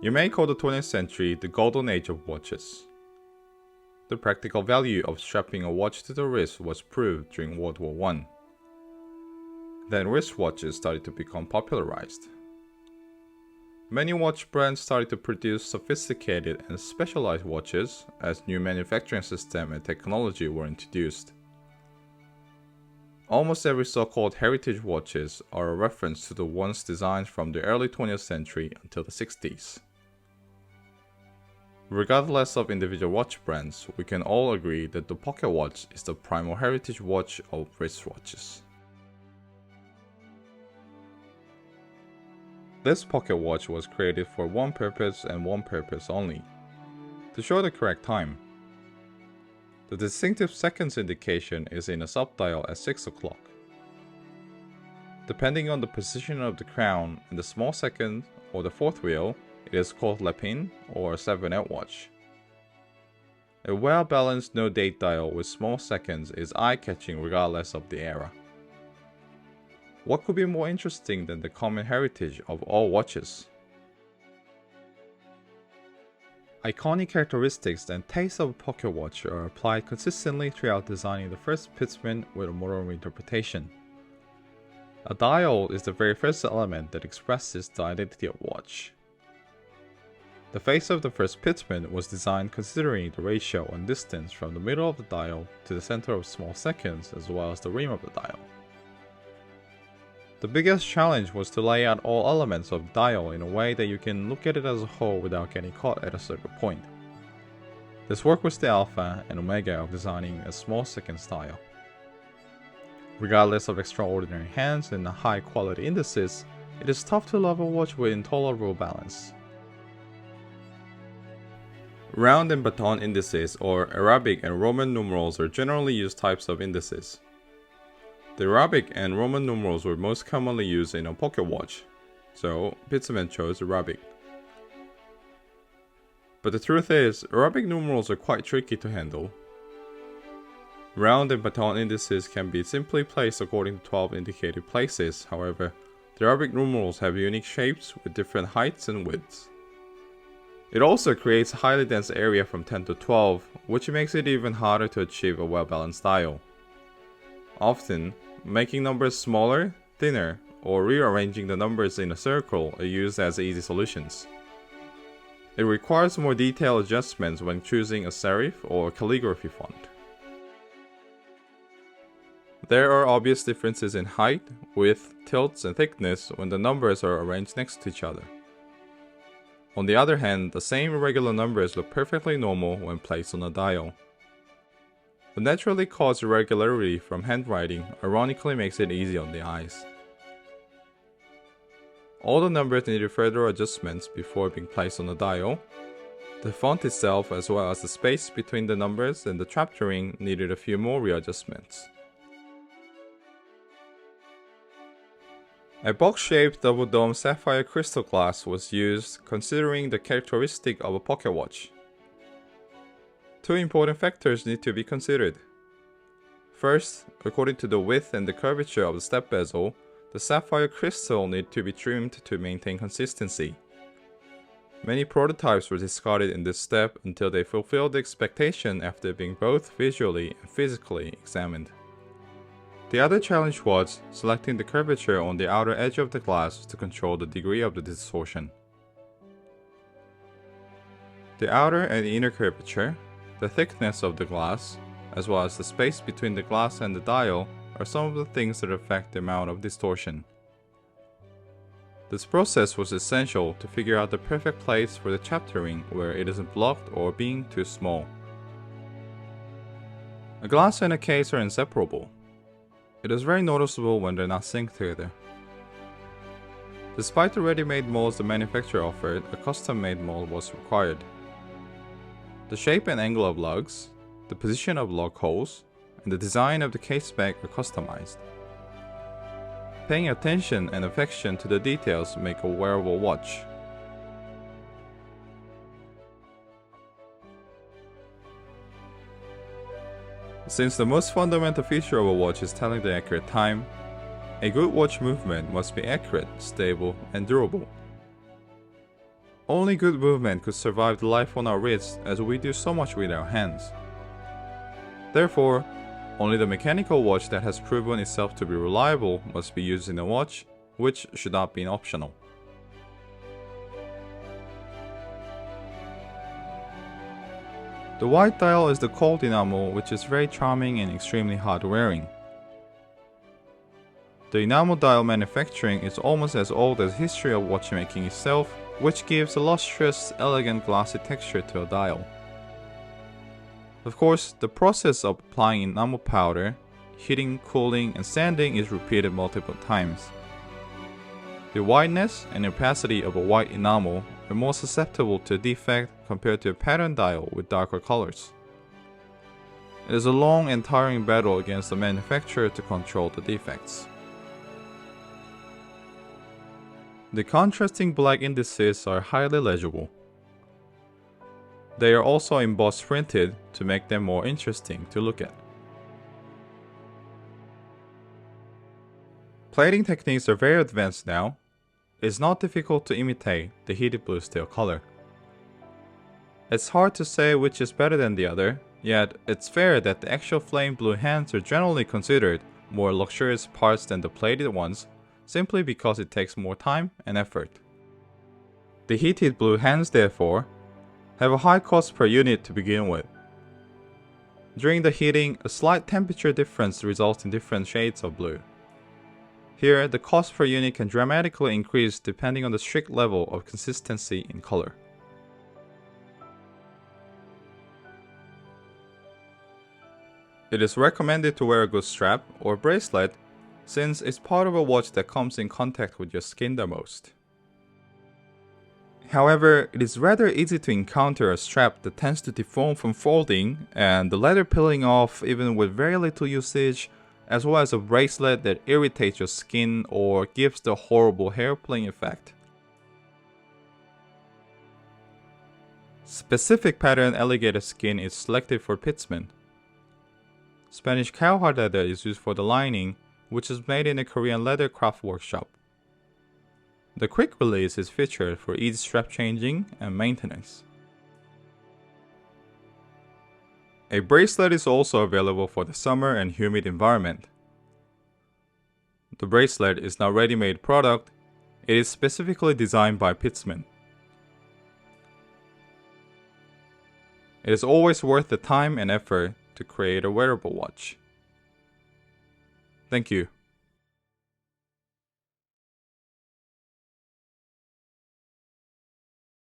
You may call the 20th century the golden age of watches. The practical value of strapping a watch to the wrist was proved during World War I. Then wristwatches started to become popularized. Many watch brands started to produce sophisticated and specialized watches as new manufacturing system and technology were introduced. Almost every so-called heritage watches are a reference to the ones designed from the early 20th century until the 60s. Regardless of individual watch brands, we can all agree that the pocket watch is the primal heritage watch of wristwatches. This pocket watch was created for one purpose and one purpose only: to show the correct time. The distinctive seconds indication is in a subdial at 6 o'clock. Depending on the position of the crown and the small second or the fourth wheel, it is called lapin or a 7-8 watch. A well-balanced no-date dial with small seconds is eye-catching regardless of the era. What could be more interesting than the common heritage of all watches? Iconic characteristics and taste of a pocket watch are applied consistently throughout designing the First Pitzmann with a modern interpretation. A dial is the very first element that expresses the identity of watch. The face of the First Pitzmann was designed considering the ratio and distance from the middle of the dial to the center of small seconds as well as the rim of the dial. The biggest challenge was to lay out all elements of the dial in a way that you can look at it as a whole without getting caught at a certain point. This work was the alpha and omega of designing a small seconds dial. Regardless of extraordinary hands and high quality indices, it is tough to love a watch with intolerable balance. Round and baton indices or Arabic and Roman numerals are generally used types of indices. The Arabic and Roman numerals were most commonly used in a pocket watch, so Pitzmann chose Arabic. But the truth is, Arabic numerals are quite tricky to handle. Round and baton indices can be simply placed according to 12 indicated places, however, the Arabic numerals have unique shapes with different heights and widths. It also creates a highly dense area from 10 to 12, which makes it even harder to achieve a well-balanced dial. Often, making numbers smaller, thinner, or rearranging the numbers in a circle are used as easy solutions. It requires more detailed adjustments when choosing a serif or calligraphy font. There are obvious differences in height, width, tilts, and thickness when the numbers are arranged next to each other. On the other hand, the same irregular numbers look perfectly normal when placed on a dial. The naturally caused irregularity from handwriting ironically makes it easy on the eyes. All the numbers needed further adjustments before being placed on the dial. The font itself as well as the space between the numbers and the chaptering needed a few more readjustments. A box-shaped double-dome sapphire crystal glass was used considering the characteristic of a pocket watch. Two important factors need to be considered. First, according to the width and the curvature of the step bezel, the sapphire crystal need to be trimmed to maintain consistency. Many prototypes were discarded in this step until they fulfilled the expectation after being both visually and physically examined. The other challenge was selecting the curvature on the outer edge of the glass to control the degree of the distortion. The outer and inner curvature, the thickness of the glass, as well as the space between the glass and the dial are some of the things that affect the amount of distortion. This process was essential to figure out the perfect place for the chaptering where it isn't blocked or being too small. A glass and a case are inseparable. It is very noticeable when they're not synced together. Despite the ready-made molds the manufacturer offered, a custom-made mold was required. The shape and angle of lugs, the position of lug holes, and the design of the case back are customized. Paying attention and affection to the details make a wearable watch. Since the most fundamental feature of a watch is telling the accurate time, a good watch movement must be accurate, stable, and durable. Only good movement could survive the life on our wrists, as we do so much with our hands. Therefore, only the mechanical watch that has proven itself to be reliable must be used in a watch, which should not be optional. The white dial is the cold enamel, which is very charming and extremely hard wearing. The enamel dial manufacturing is almost as old as the history of watchmaking itself, which gives a lustrous, elegant glossy texture to a dial. Of course, the process of applying enamel powder, heating, cooling, and sanding is repeated multiple times. The whiteness and opacity of a white enamel are more susceptible to defect compared to a pattern dial with darker colors. It is a long and tiring battle against the manufacturer to control the defects. The contrasting black indices are highly legible. They are also embossed printed to make them more interesting to look at. Plating techniques are very advanced now. It is not difficult to imitate the heated blue steel color. It's hard to say which is better than the other, yet it's fair that the actual flame blue hands are generally considered more luxurious parts than the plated ones, simply because it takes more time and effort. The heated blue hands, therefore, have a high cost per unit to begin with. During the heating, a slight temperature difference results in different shades of blue. Here, the cost per unit can dramatically increase depending on the strict level of consistency in color. It is recommended to wear a good strap or bracelet, since it's part of a watch that comes in contact with your skin the most. However, it is rather easy to encounter a strap that tends to deform from folding and the leather peeling off even with very little usage, as well as a bracelet that irritates your skin or gives the horrible hair pulling effect. Specific pattern alligator skin is selected for Pitzmann. Spanish cowhide leather is used for the lining, which is made in a Korean leather craft workshop. The quick release is featured for easy strap changing and maintenance. A bracelet is also available for the summer and humid environment. The bracelet is not a ready-made product, it is specifically designed by Pitzmann. It is always worth the time and effort to create a wearable watch. Thank you.